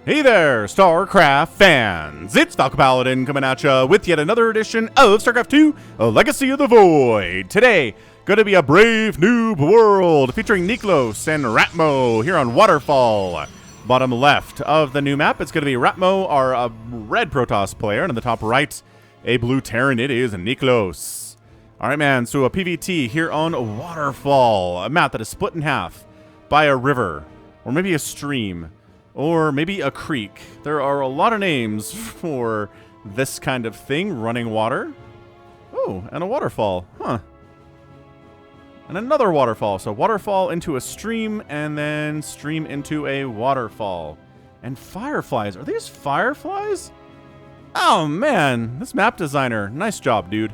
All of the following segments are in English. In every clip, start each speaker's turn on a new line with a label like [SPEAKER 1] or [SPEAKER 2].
[SPEAKER 1] Hey there, StarCraft fans! It's Falcon Paladin coming at ya with yet another edition of StarCraft 2, A Legacy of the Void. Today, gonna be a brave noob world featuring Niklos and RATMØ here on Waterfall. Bottom left of the new map, it's gonna be RATMØ, our red Protoss player, and in the top right, a blue Terran, it is Niklos. Alright man, so a PvT here on Waterfall, a map that is split in half by a river, or maybe a stream. Or maybe a creek. There are a lot of names for this kind of thing. Running water. Oh, and a waterfall. Huh. And another waterfall. So waterfall into a stream, and then stream into a waterfall. And fireflies. Are these fireflies? Oh, man. This map designer. Nice job, dude.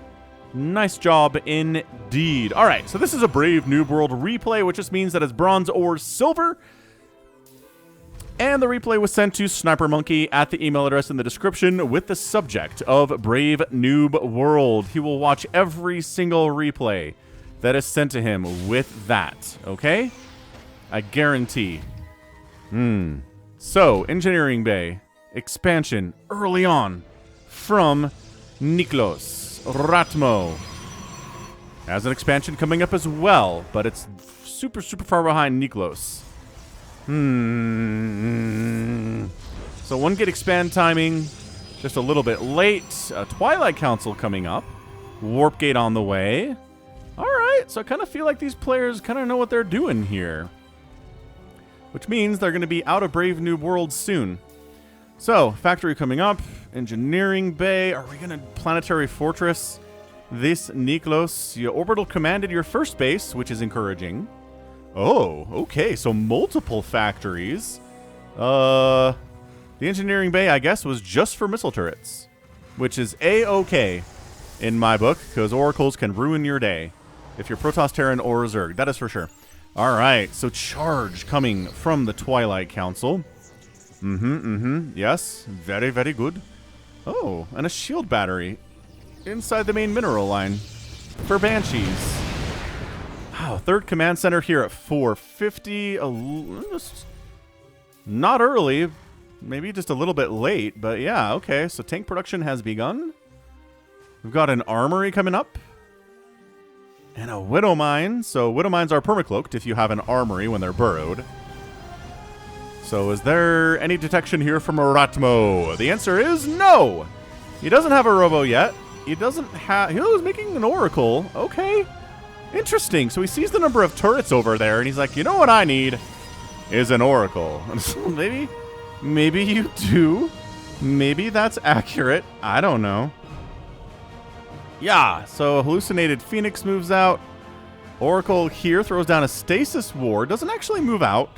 [SPEAKER 1] Nice job indeed. All right, so this is a Brave Noob World replay, which just means that it's bronze or silver. And the replay was sent to Snipermonkey at the email address in the description with the subject of Brave Noob World. He will watch every single replay that is sent to him with that, okay? I guarantee. So, Engineering Bay, expansion early on from Niklos. RATMØ has an expansion coming up as well, but it's super far behind Niklos. So 1 gate expand timing, just a little bit late. Twilight Council coming up. Warp gate on the way. Alright, so I kind of feel like these players kind of know what they're doing here. Which means they're going to be out of Brave Noob World soon. So, factory coming up. Engineering Bay. Are we going to Planetary Fortress this Niklos? You orbital commanded your first base, which is encouraging. Oh, okay, so multiple factories. The Engineering Bay, I guess, was just for missile turrets, which is A-okay in my book, because oracles can ruin your day if you're Protoss, Terran, or Zerg. That is for sure. All right, so charge coming from the Twilight Council. Yes, very good. Oh, and a shield battery inside the main mineral line for Banshees. Wow, third command center here at 450. Just not early, maybe just a little bit late, but yeah, okay. So tank production has begun. We've got an armory coming up. And a Widow Mine. So Widow Mines are permacloaked if you have an armory when they're burrowed. So is there any detection here from RATMØ? The answer is no! He doesn't have a robo yet. He doesn't have... He was making an oracle. Okay. Interesting. So he sees the number of turrets over there, and he's like, you know what I need is an oracle. Maybe you do. Maybe that's accurate. I don't know. Yeah, so a hallucinated Phoenix moves out. Oracle here throws down a stasis ward. Doesn't actually move out,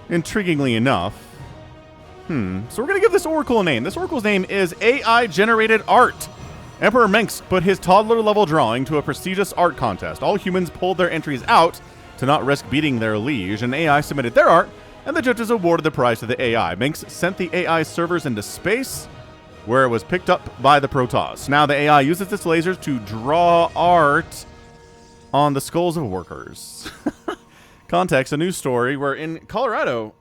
[SPEAKER 1] intriguingly enough. So we're going to give this oracle a name. This oracle's name is AI-generated art. Emperor Menx put his toddler-level drawing to a prestigious art contest. All humans pulled their entries out to not risk beating their liege, and AI submitted their art, and the judges awarded the prize to the AI. Menx sent the AI servers into space, where it was picked up by the Protoss. Now the AI uses its lasers to draw art on the skulls of workers. Context, a news story where in Colorado,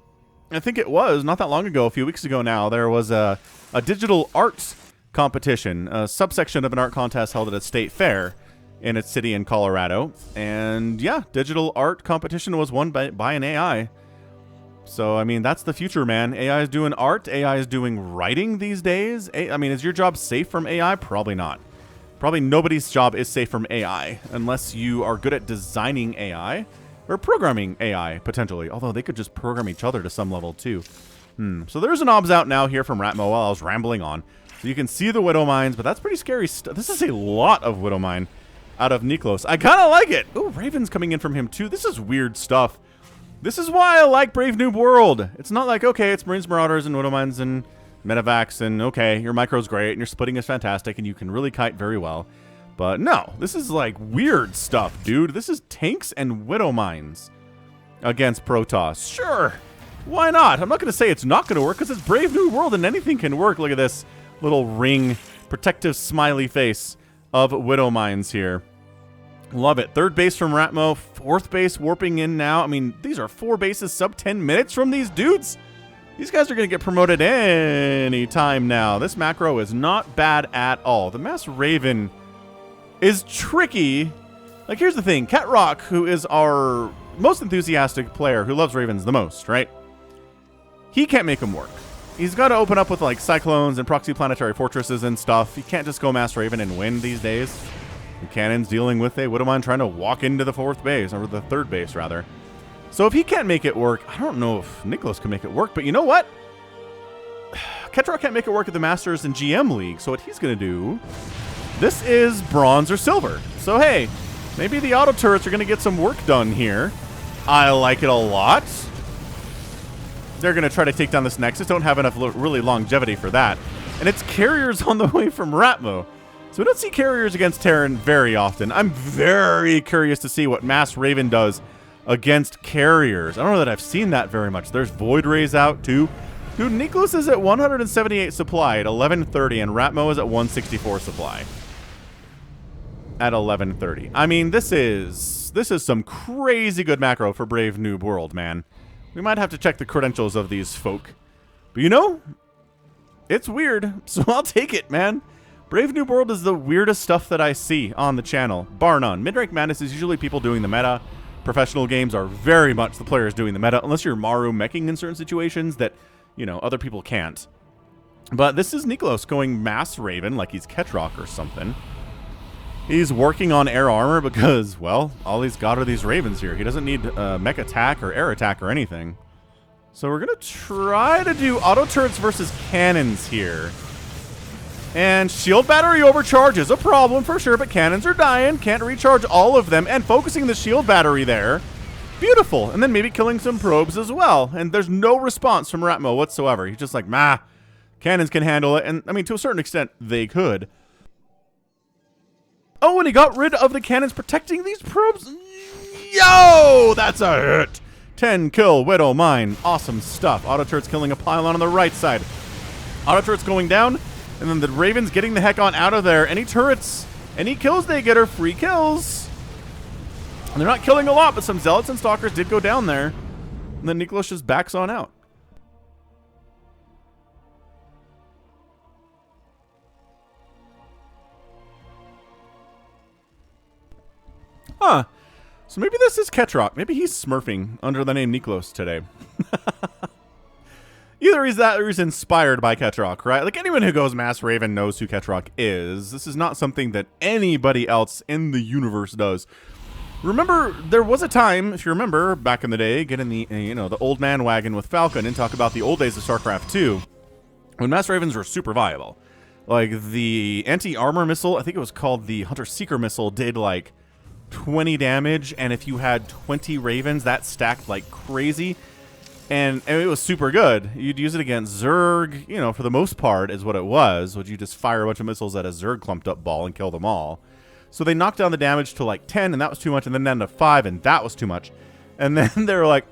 [SPEAKER 1] I think it was, not that long ago, a few weeks ago now, there was a digital arts competition, a subsection of an art contest held at a state fair in its city in Colorado. And yeah, digital art competition was won by an AI. So, I mean, that's the future, man. AI is doing art. AI is doing writing these days. I mean, is your job safe from AI? Probably not. Probably nobody's job is safe from AI unless you are good at designing AI or programming AI, potentially. Although they could just program each other to some level, too. So there's an obs out now here from RATMØ while I was rambling on. So you can see the Widow Mines, but that's pretty scary stuff. This is a lot of Widow Mine out of Niklos. I kind of like it. Oh, Raven's coming in from him too. This is weird stuff. This is why I like Brave Noob World. It's not like, okay, it's Marines, Marauders, and Widow Mines, and Medivacs, and okay, your micro's great, and your splitting is fantastic, and you can really kite very well. But no, this is like weird stuff, dude. This is tanks and Widow Mines against Protoss. Sure, why not? I'm not going to say it's not going to work, because it's Brave Noob World, and anything can work. Look at this little ring, protective smiley face of Widow Mines here. Love it. Third base from RATMØ. Fourth base warping in now. I mean, these are 4 bases sub 10 minutes from these dudes. These guys are going to get promoted any time now. This macro is not bad at all. The Mass Raven is tricky. Like, here's the thing. Cat Rock, who is our most enthusiastic player, who loves Ravens the most, right? He can't make them work. He's got to open up with, like, Cyclones and Proxy Planetary Fortresses and stuff. You can't just go Mass Raven and win these days. The Cannon's dealing with a Widowmine trying to walk into the 4th base, or the 3rd base, rather. So if he can't make it work, I don't know if Niklos can make it work, but you know what? Ketrock can't make it work at the Masters and GM League, so what he's going to do, this is bronze or silver. So hey, maybe the auto turrets are going to get some work done here. I like it a lot. They're going to try to take down this Nexus. Don't have enough really longevity for that. And it's carriers on the way from RATMØ. So we don't see carriers against Terran very often. I'm very curious to see what Mass Raven does against carriers. I don't know that I've seen that very much. There's Void Rays out too. Dude, Niklos is at 178 supply at 1130, and RATMØ is at 164 supply at 1130. I mean, this is some crazy good macro for Brave Noob World, man. We might have to check the credentials of these folk. But you know, it's weird, so I'll take it, man. Brave Noob World is the weirdest stuff that I see on the channel, bar none. Mid-rank madness is usually people doing the meta. Professional games are very much the players doing the meta, unless you're Maru meching in certain situations that, you know, other people can't. But this is Niklos going Mass Raven like he's Ketrock or something. He's working on air armor because, well, all he's got are these Ravens here. He doesn't need mech attack or air attack or anything. So we're going to try to do auto turrets versus cannons here. And shield battery overcharge is a problem for sure, but cannons are dying. Can't recharge all of them. And focusing the shield battery there. Beautiful. And then maybe killing some probes as well. And there's no response from RATMØ whatsoever. He's just like, meh, cannons can handle it. And, I mean, to a certain extent, they could. Oh, and he got rid of the cannons protecting these probes. Yo, that's a hit. 10 kill Widow Mine. Awesome stuff. Auto turrets killing a pylon on the right side. Auto turrets going down. And then the Ravens getting the heck on out of there. Any turrets, any kills they get are free kills. And they're not killing a lot, but some Zealots and Stalkers did go down there. And then Niklos just backs on out. Huh. So maybe this is Ketrock. Maybe he's smurfing under the name Niklos today. Either he's that or he's inspired by Ketrock, right? Like, anyone who goes Mass Raven knows who Ketrock is. This is not something that anybody else in the universe does. Remember, there was a time, if you remember, back in the day, get in the, you know, the old man wagon with Falcon and talk about the old days of StarCraft 2, when Mass Ravens were super viable. Like, the anti-armor missile, I think it was called the Hunter-Seeker missile, did, like, 20 damage, and if you had 20 Ravens, that stacked like crazy. And it was super good. You'd use it against Zerg, you know, for the most part is what it was. Would you just fire a bunch of missiles at a Zerg clumped up ball and kill them all? So they knocked down the damage to like 10, and that was too much, and then down to 5, and that was too much. And then they were like,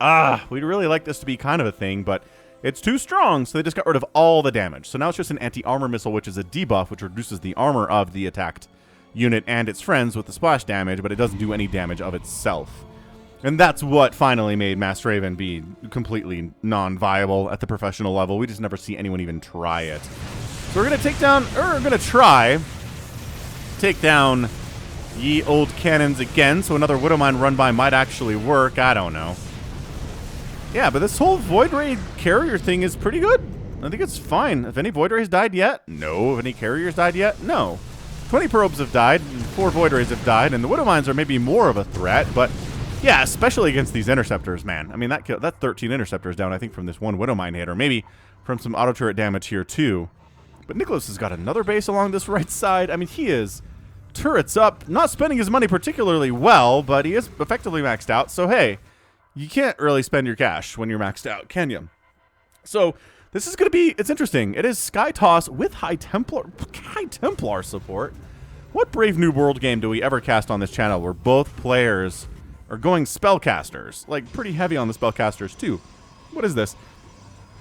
[SPEAKER 1] we'd really like this to be kind of a thing, but it's too strong, so they just got rid of all the damage. So now it's just an anti-armor missile, which is a debuff, which reduces the armor of the attacked unit and its friends with the splash damage, but it doesn't do any damage of itself. And that's what finally made Mass Raven be completely non-viable at the professional level. We just never see anyone even try it. So we're going to take down, or we're going to try take down ye old cannons again, so another Widow Mine run by might actually work. I don't know. Yeah, but this whole Void Ray carrier thing is pretty good. I think it's fine. Have any Void Rays died yet? No. Have any carriers died yet? No. 20 probes have died, and 4 Void Rays have died, and the Widow Mines are maybe more of a threat, but yeah, especially against these interceptors, man. I mean, that 13 interceptors down, I think, from this one Widow Mine hit, or maybe from some auto turret damage here, too. But Niklos has got another base along this right side. I mean, he is turrets up, not spending his money particularly well, but he is effectively maxed out, so hey, you can't really spend your cash when you're maxed out, can you? So this is going to be, it's interesting. It is Sky Toss with High Templar support. What Brave New World game do we ever cast on this channel where both players are going spellcasters? Like, pretty heavy on the spellcasters, too. What is this?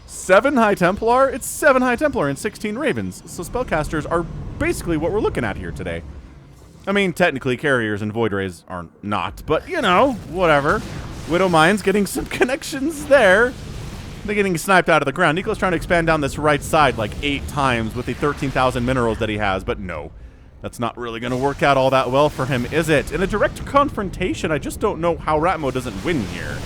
[SPEAKER 1] 7 High Templar? It's 7 High Templar and 16 Ravens. So spellcasters are basically what we're looking at here today. I mean, technically, carriers and Void Rays are not, but, you know, whatever. Widow Mine's getting some connections there. They're getting sniped out of the ground. Niklos trying to expand down this right side like 8 times with the 13,000 minerals that he has, but no. That's not really going to work out all that well for him, is it? In a direct confrontation, I just don't know how RATMØ doesn't win here.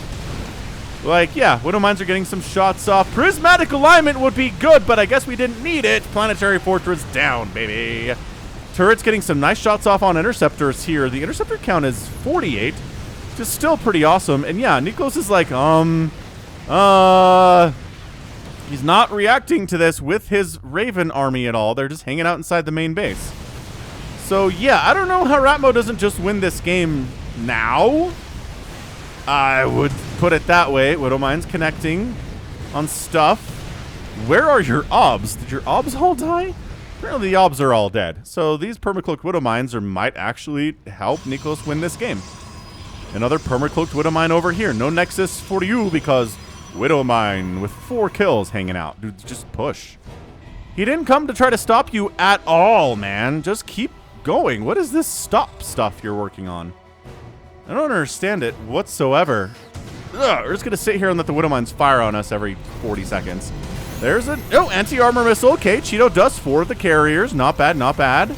[SPEAKER 1] Like, yeah, Widow Mines are getting some shots off. Prismatic alignment would be good, but I guess we didn't need it. Planetary Fortress down, baby. Turret's getting some nice shots off on interceptors here. The interceptor count is 48, which is still pretty awesome. And yeah, Niklos is like, he's not reacting to this with his Raven army at all. They're just hanging out inside the main base. So yeah, I don't know how RATMØ doesn't just win this game now. I would put it that way. Widow Mines connecting on stuff. Where are your obs? Did your obs all die? Apparently the obs are all dead. So these permacloaked Widow Mines might actually help Niklos win this game. Another permacloaked Widow Mine over here. No Nexus for you because Widow Mine with 4 kills hanging out. Dude, just push. He didn't come to try to stop you at all, man. Just keep going. What is this stop stuff you're working on? I don't understand it whatsoever. Ugh, we're just going to sit here and let the Widow Mines fire on us every 40 seconds. There's a... Oh, anti-armor missile. Okay, Cheeto does 4 of the carriers. Not bad, not bad.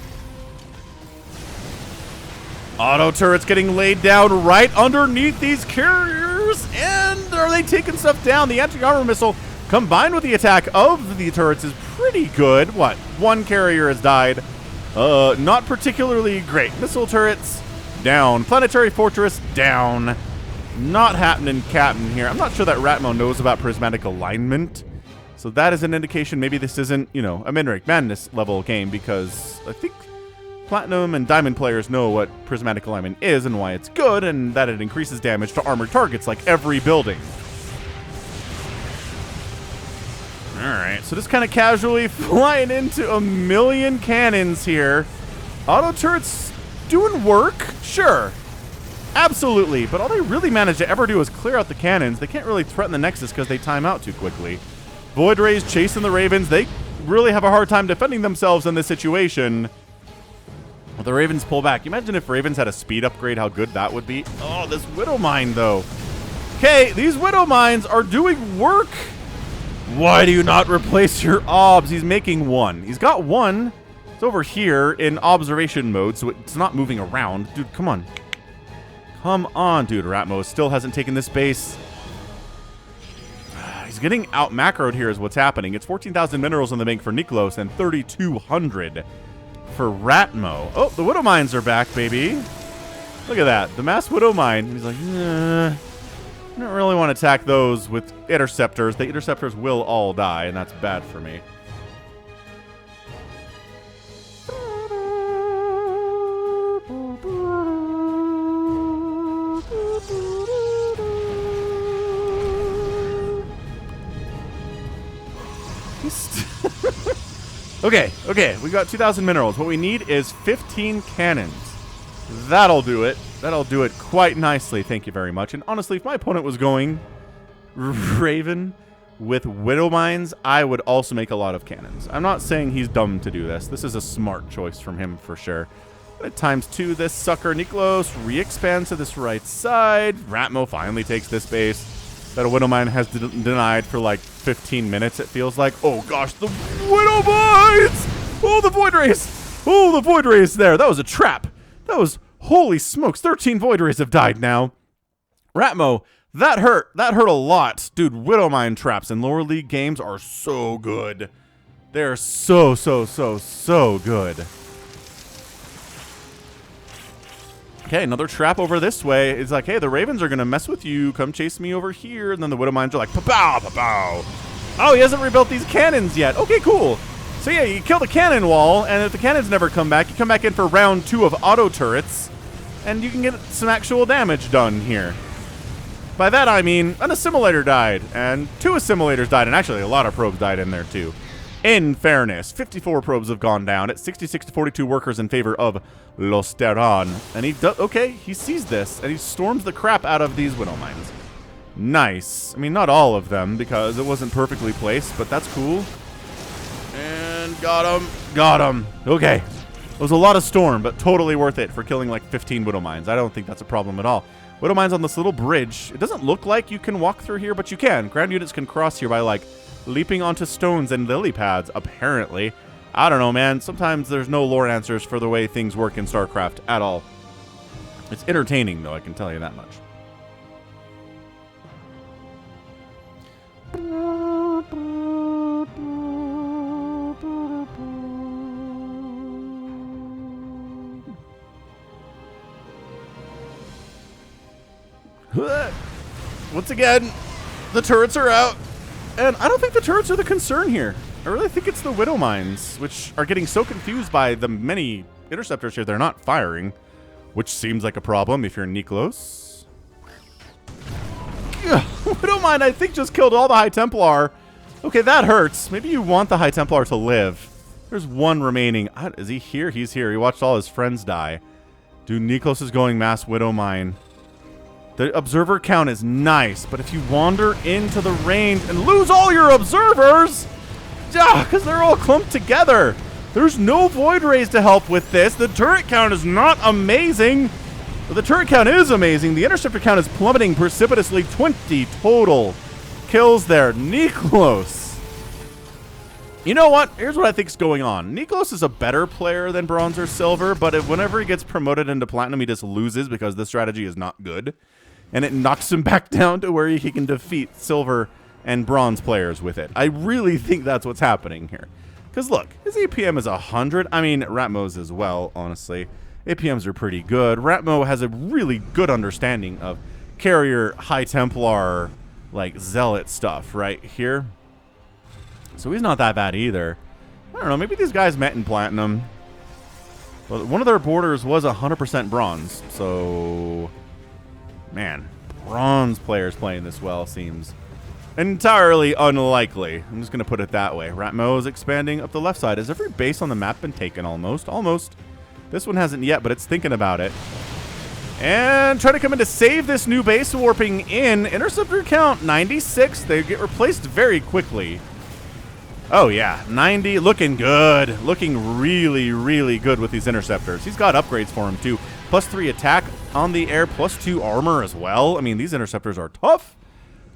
[SPEAKER 1] Auto turrets getting laid down right underneath these carriers. And are they taking stuff down? The anti-armor missile combined with the attack of the turrets is pretty good. What? 1 carrier has died. Not particularly great. Missile turrets down. Planetary Fortress down. Not happening, Captain here. I'm not sure that RATMØ knows about prismatic alignment. So that is an indication maybe this isn't, you know, a Minrake Madness level game because I think Platinum and Diamond players know what prismatic alignment is and why it's good and that it increases damage to armored targets like every building. Alright, so just kind of casually flying into a million cannons here. Auto turrets doing work? Sure. Absolutely. But all they really manage to ever do is clear out the cannons. They can't really threaten the Nexus because they time out too quickly. Void Rays chasing the Ravens. They really have a hard time defending themselves in this situation. The Ravens pull back. Imagine if Ravens had a speed upgrade, how good that would be. Oh, this Widow Mine, though. Okay, these Widow Mines are doing work. Why do you not replace your obs? He's making 1. He's got 1. It's over here in observation mode, so it's not moving around. Dude, come on. Come on, dude. RATMØ still hasn't taken this base. He's getting out macroed here is what's happening. It's 14,000 minerals in the bank for Niklos and 3,200 for RATMØ. Oh, the Widow Mines are back, baby. Look at that. The mass Widow Mine. He's like, I don't really want to attack those with interceptors. The interceptors will all die, and that's bad for me. Okay, we got 2,000 minerals. What we need is 15 cannons. That'll do it. That'll do it quite nicely. Thank you very much. And honestly, if my opponent was going Raven with Widow Mines, I would also make a lot of cannons. I'm not saying he's dumb to do this. This is a smart choice from him for sure. But at ×2, this sucker Niklos re-expands to this right side. RATMØ finally takes this base that a Widow Mine has denied for like 15 minutes, it feels like. Oh gosh, the Widow Mines! Oh, the Void Rays! Oh, the Void Rays there. That was a trap. That was, holy smokes, 13 Void Rays have died now. RATMØ, that hurt. That hurt a lot. Dude, Widow Mine traps in lower league games are so good. They're so good. Okay, another trap over this way. It's like, hey, the Ravens are going to mess with you. Come chase me over here. And then the Widow Mines are like, pa-pow, pa-pow. Oh, he hasn't rebuilt these cannons yet. Okay, cool. So yeah, you kill the cannon wall, and if the cannons never come back, you come back in for round 2 of auto turrets, and you can get some actual damage done here. By that I mean, an assimilator died, and 2 assimilators died, and actually a lot of probes died in there too. In fairness, 54 probes have gone down at 66 to 42 workers in favor of Los Terran. And he does, okay, he sees this, and he storms the crap out of these Widow Mines. Nice. I mean, not all of them, because it wasn't perfectly placed, but that's cool. And got him. Got him. Okay. It was a lot of storm, but totally worth it for killing like 15 Widow Mines. I don't think that's a problem at all. Widow Mine's on this little bridge. It doesn't look like you can walk through here, but you can. Ground units can cross here by, like, leaping onto stones and lily pads, apparently. I don't know, man. Sometimes there's no lore answers for the way things work in StarCraft at all. It's entertaining, though, I can tell you that much. Once again, the turrets are out. And I don't think the turrets are the concern here. I really think it's the Widow Mines, which are getting so confused by the many interceptors here they're not firing, which seems like a problem if you're Niklos. Widow Mine, I think, just killed all the High Templar. Okay, that hurts. Maybe you want the High Templar to live. There's one remaining. Is he here? He's here. He watched all his friends die. Dude, Niklos is going mass Widow Mine. The observer count is nice, but if you wander into the range and lose all your observers, because they're all clumped together, there's no Void Rays to help with this. The turret count is not amazing. But the turret count is amazing. The interceptor count is plummeting precipitously. 20 total kills there. Niklos. You know what? Here's what I think is going on. Niklos is a better player than Bronze or Silver, but whenever he gets promoted into Platinum, he just loses because the strategy is not good. And it knocks him back down to where he can defeat Silver and Bronze players with it. I really think that's what's happening here. Because look, his APM is 100. I mean, RATMÖ's as well, honestly. APMs are pretty good. RATMÖ has a really good understanding of carrier, High Templar, like, zealot stuff right here. So he's not that bad either. I don't know, maybe these guys met in Platinum. Well, one of their borders was 100% Bronze, so... Man, Bronze players playing this well seems entirely unlikely. I'm just going to put it that way. RATMÖ is expanding up the left side. Has every base on the map been taken almost? Almost. This one hasn't yet, but it's thinking about it. And trying to come in to save this new base warping in. Interceptor count, 96. They get replaced very quickly. Oh, yeah. 90. Looking good. Looking really, really good with these interceptors. He's got upgrades for him, too. +3 attack on the air, +2 armor as well. I mean, these interceptors are tough.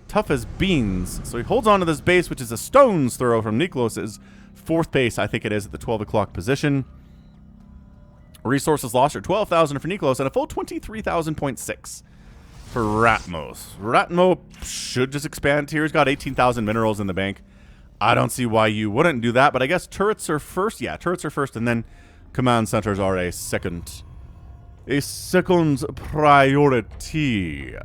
[SPEAKER 1] Tough as beans. So he holds on to this base, which is a stone's throw from Niklos' 4th base, I think it is, at the 12 o'clock position. Resources lost are 12,000 for Niklos and a full 23,000.6 for RATMÖ. RATMÖ should just expand here. He's got 18,000 minerals in the bank. I don't see why you wouldn't do that, but I guess turrets are first. Yeah, turrets are first, and then command centers are a second. A second priority.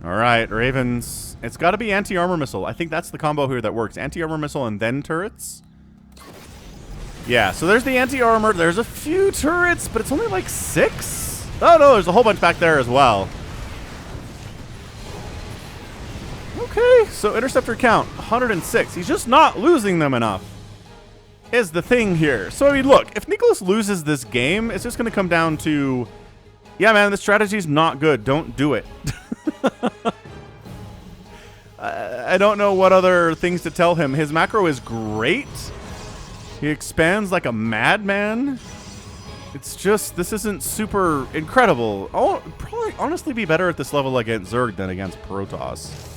[SPEAKER 1] All right, Ravens. It's got to be anti-armor missile. I think that's the combo here that works. Anti-armor missile and then turrets. Yeah, so there's the anti-armor. There's a few turrets, but it's only like 6. Oh, no, there's a whole bunch back there as well. Okay, so interceptor count, 106. He's just not losing them enough, is the thing here. So, I mean, look, if Niklos loses this game, it's just going to come down to, yeah, man, the strategy's not good. Don't do it. I don't know what other things to tell him. His macro is great. He expands like a madman. It's just, this isn't super incredible. I'll probably honestly be better at this level against Zerg than against Protoss.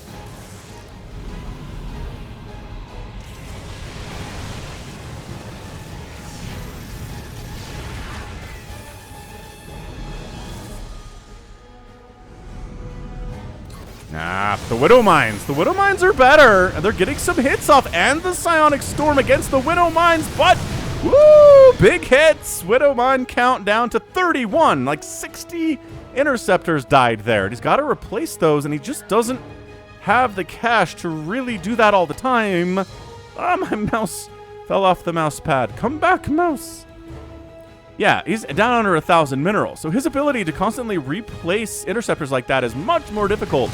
[SPEAKER 1] The Widow Mines. The Widow Mines are better. And they're getting some hits off. And the Psionic Storm against the Widow Mines. But, woo, big hits. Widow Mine count down to 31. Like 60 interceptors died there. And he's got to replace those. And he just doesn't have the cash to really do that all the time. Ah, my mouse fell off the mouse pad. Come back, mouse. Yeah, he's down under 1,000 minerals. So his ability to constantly replace interceptors like that is much more difficult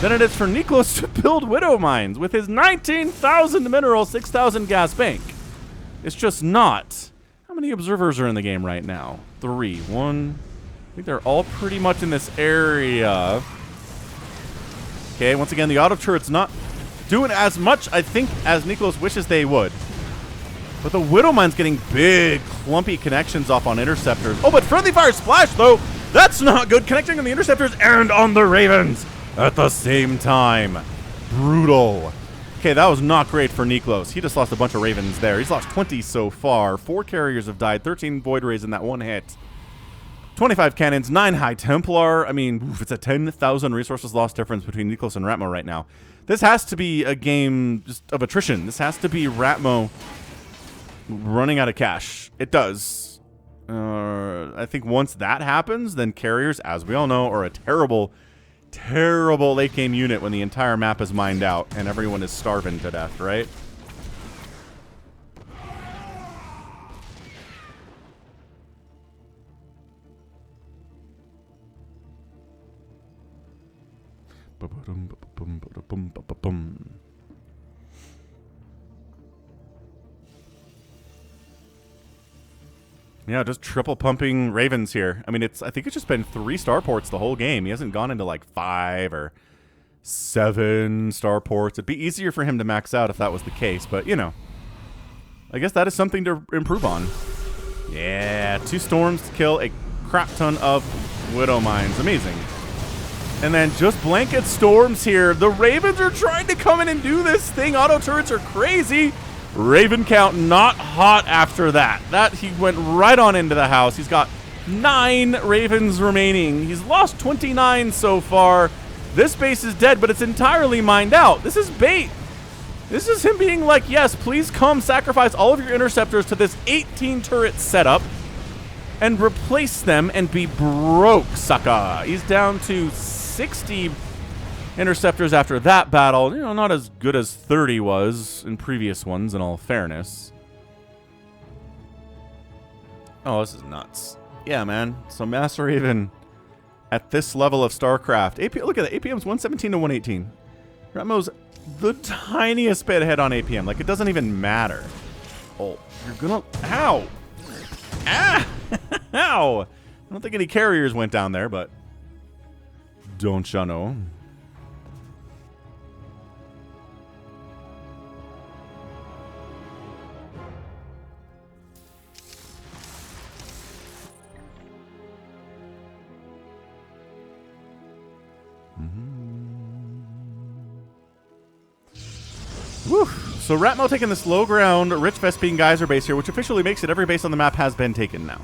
[SPEAKER 1] than it is for Niklos to build Widow Mines with his 19,000 minerals, 6,000 gas bank. It's just not. How many observers are in the game right now? 3. 1. I think they're all pretty much in this area. Okay, once again, the auto turret's not doing as much, I think, as Niklos wishes they would. But the Widowmine's getting big, clumpy connections off on interceptors. Oh, but friendly fire splash, though, that's not good. Connecting on the interceptors and on the Ravens at the same time. Brutal. Okay, that was not great for Niklos. He just lost a bunch of Ravens there. He's lost 20 so far. 4 carriers have died, 13 Void Rays in that one hit. 25 cannons, 9 High Templar. I mean, oof, it's a 10,000 resources lost difference between Niklos and RATMØ right now. This has to be a game just of attrition. This has to be RATMØ running out of cash. It does. I think once that happens, then carriers, as we all know, are a terrible, terrible late game unit when the entire map is mined out and everyone is starving to death, right? Yeah, just triple pumping Ravens here. I mean, I think it's just been 3 starports the whole game. He hasn't gone into like 5 or 7 starports. It'd be easier for him to max out if that was the case, but you know, I guess that is something to improve on. Yeah, 2 storms to kill a crap ton of Widow Mines. Amazing. And then just blanket storms here. The Ravens are trying to come in and do this thing. Auto turrets are crazy. Raven count not hot after that. He went right on into the house. He's got 9 Ravens remaining. He's lost 29 so far. This base is dead, but it's entirely mined out. This is bait. This is him being like, yes, please come sacrifice all of your interceptors to this 18 turret setup and replace them and be broke, sucker. He's down to 60 interceptors after that battle. You know, not as good as 30 was in previous ones, in all fairness. Oh, this is nuts. Yeah, man. So Master Raven at this level of StarCraft. Look at that. APM's 117 to 118. RATMÖ's the tiniest bit ahead on APM. Like, it doesn't even matter. Oh, you're gonna... Ow! Ah! Ow! I don't think any carriers went down there, but... Don't ya know? Woo! So RATMÖ taking this low ground, Rich Vespine Geyser base here, which officially makes it every base on the map has been taken now.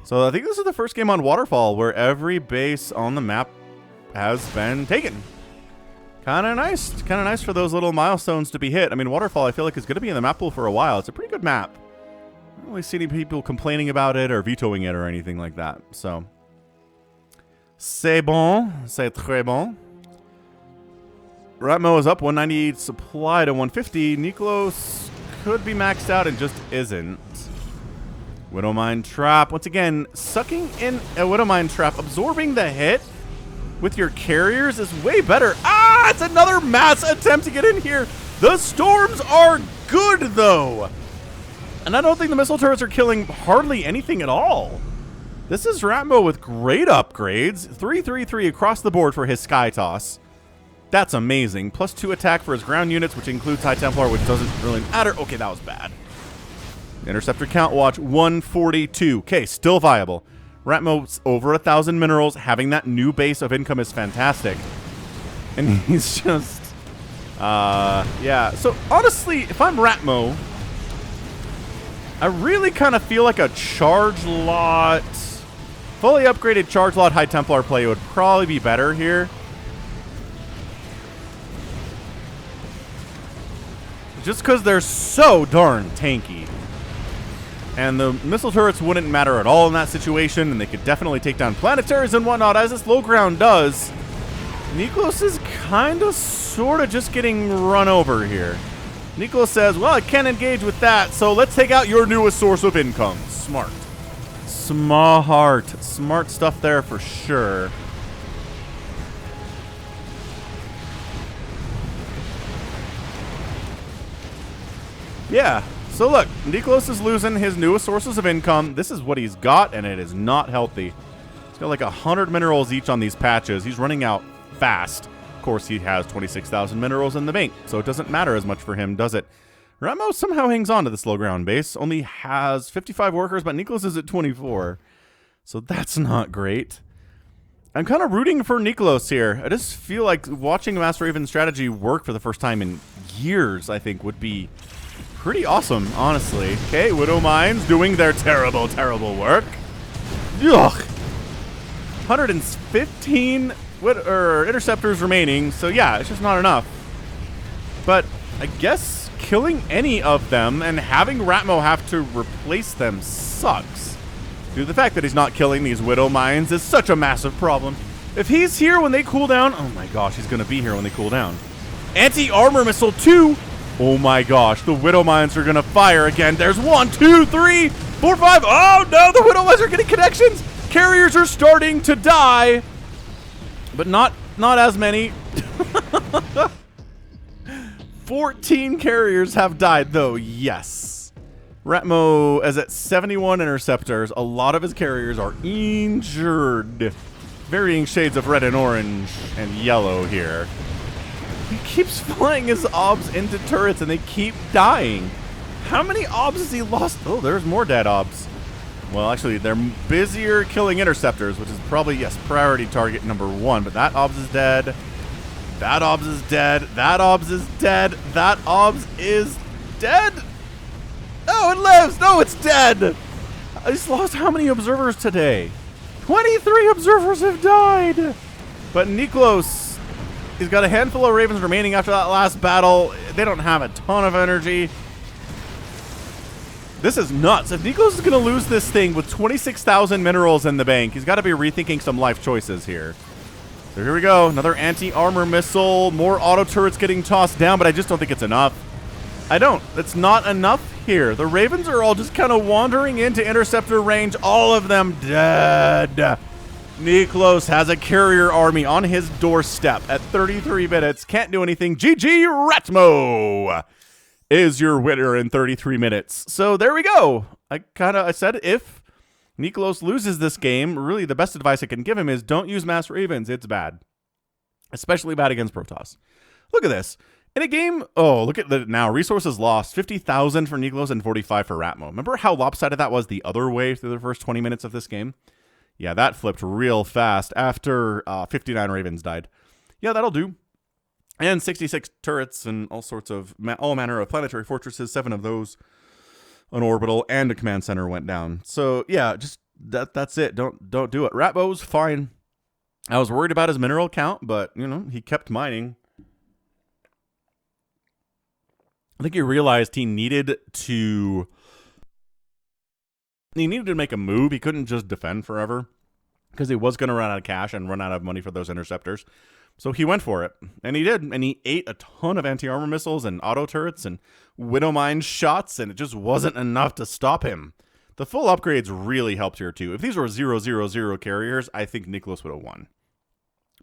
[SPEAKER 1] So I think this is the first game on Waterfall where every base on the map has been taken. Kind of nice for those little milestones to be hit. I mean, Waterfall I feel like is going to be in the map pool for a while. It's a pretty good map. I don't really see any people complaining about it or vetoing it or anything like that. So, c'est bon, c'est très bon. RATMÖ is up 198 supply to 150. Niklos could be maxed out and just isn't. Widowmine Trap. Once again, sucking in a Widowmine Trap, absorbing the hit with your carriers is way better. Ah, it's another mass attempt to get in here. The storms are good, though. And I don't think the missile turrets are killing hardly anything at all. This is RATMÖ with great upgrades. 3-3-3 across the board for his Sky Toss. That's amazing. +2 attack for his ground units, which includes High Templar, which doesn't really matter. Okay, that was bad. Interceptor count watch, 142. Okay, still viable. RATMÖ's over 1,000 minerals. Having that new base of income is fantastic. And he's just... yeah. So, honestly, if I'm RATMÖ, I really kind of feel like a charge lot... Fully upgraded charge lot High Templar play would probably be better here. Just because they're so darn tanky. And the missile turrets wouldn't matter at all in that situation, and they could definitely take down planetaries and whatnot, as this low ground does. Niklos is kind of, sort of just getting run over here. Niklos says, well, I can't engage with that, so let's take out your newest source of income. Smart. Smart. Smart stuff there for sure. Yeah, so look, Niklos is losing his newest sources of income. This is what he's got, and it is not healthy. He's got like 100 minerals each on these patches. He's running out fast. course, he has 26,000 minerals in the bank, so it doesn't matter as much for him, does it? RATMØ somehow hangs on to this low ground base, only has 55 workers, but Niklos is at 24. So that's not great. I'm kind of rooting for Niklos here. I just feel like watching Master Raven's strategy work for the first time in years, I think, would be pretty awesome, honestly. Okay, Widow Mines doing their terrible, terrible work. Ugh. 115 interceptors remaining, so yeah, it's just not enough. But I guess killing any of them and having RATMØ have to replace them sucks. Dude, the fact that he's not killing these Widow Mines is such a massive problem. If he's here when they cool down, oh my gosh, he's gonna be here when they cool down. Anti-armor missile 2. Oh my gosh, the Widow Mines are gonna fire again. There's 1, 2, 3, 4, 5. Oh no, the Widow Mines are getting connections. Carriers are starting to die, but not as many. 14 carriers have died though, yes. RATMØ is at 71 interceptors. A lot of his carriers are injured. Varying shades of red and orange and yellow here. He keeps flying his obs into turrets and they keep dying. How many obs has he lost? Oh, there's more dead obs. Well, actually, they're busier killing interceptors, which is probably, yes, priority target number 1. But that obs is dead. That obs is dead. That obs is dead. That obs is dead. Oh, it lives! No, it's dead! I just lost how many observers today? 23 observers have died! But Niklos, he's got a handful of Ravens remaining after that last battle. They don't have a ton of energy. This is nuts. If Niklos is going to lose this thing with 26,000 minerals in the bank, he's got to be rethinking some life choices here. So here we go. Another anti-armor missile. More auto turrets getting tossed down, but I just don't think it's enough. I don't. It's not enough here. The Ravens are all just kind of wandering into interceptor range. All of them dead. Niklos has a carrier army on his doorstep at 33 minutes. Can't do anything. GG RATMØ is your winner in 33 minutes. So there we go. I said if Niklos loses this game, really the best advice I can give him is don't use Mass Ravens. It's bad. Especially bad against Protoss. Look at this. In a game, oh, look at the now. Resources lost. 50,000 for Niklos and 45 for RATMØ. Remember how lopsided that was the other way through the first 20 minutes of this game? Yeah, that flipped real fast after 59 Ravens died. Yeah, that'll do. And 66 turrets and all sorts of, all manner of planetary fortresses. 7 of those, an orbital, and a command center went down. So, yeah, just that's it. Don't do it. RATMÖ's fine. I was worried about his mineral count, but, you know, he kept mining. I think he realized he needed to make a move. He couldn't just defend forever because he was going to run out of cash and run out of money for those interceptors. So he went for it, and he did, and he ate a ton of anti-armor missiles and auto turrets and Widow Mine shots, and it just wasn't enough to stop him. The full upgrades really helped here, too. If these were 0-0-0 carriers, I think Niklos would have won.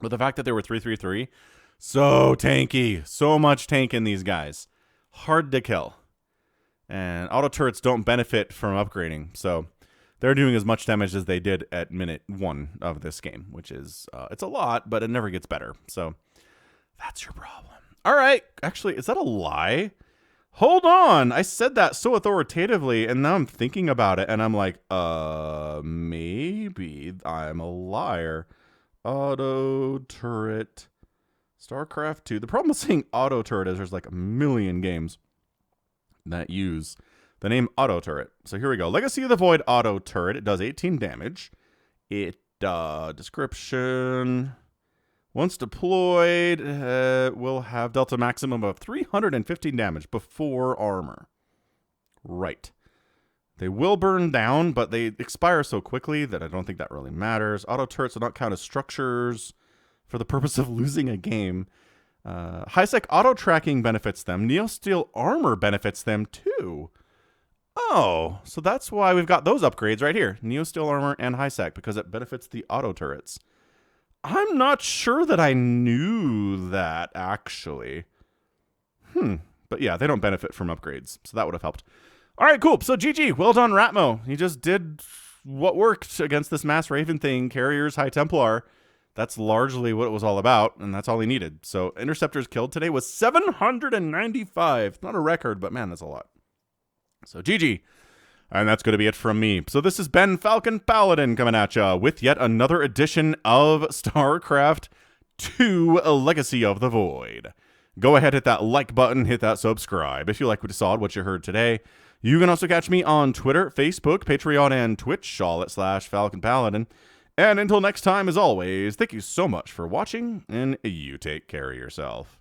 [SPEAKER 1] But the fact that they were 3-3-3, so tanky, so much tank in these guys. Hard to kill. And auto turrets don't benefit from upgrading, so they're doing as much damage as they did at minute 1 of this game, which is, it's a lot, but it never gets better. So that's your problem. All right. Actually, is that a lie? Hold on. I said that so authoritatively, and now I'm thinking about it, and I'm like, maybe I'm a liar. Auto turret. StarCraft 2. The problem with saying auto turret is there's like a million games that use the name auto turret. So here we go. Legacy of the Void auto turret. It does 18 damage. It, description. Once deployed, will have delta maximum of 315 damage before armor. Right. They will burn down, but they expire so quickly that I don't think that really matters. Auto turrets will not count as structures for the purpose of losing a game. High-sec auto-tracking benefits them. Neosteel armor benefits them too. Oh, so that's why we've got those upgrades right here. Neosteel armor and high-sec, because it benefits the auto turrets. I'm not sure that I knew that, actually. But yeah, they don't benefit from upgrades, so that would have helped. All right, cool. So GG. Well done, RATMØ. He just did what worked against this Mass Raven thing. Carriers, High Templar. That's largely what it was all about, and that's all he needed. So interceptors killed today was 795. Not a record, but man, that's a lot. So GG. And that's going to be it from me. So this has been Falcon Paladin coming at ya with yet another edition of StarCraft 2 Legacy of the Void. Go ahead, hit that like button, hit that subscribe. If you like what you saw, what you heard today, you can also catch me on Twitter, Facebook, Patreon, and Twitch, all at /Falcon Paladin. And until next time, as always, thank you so much for watching, and you take care of yourself.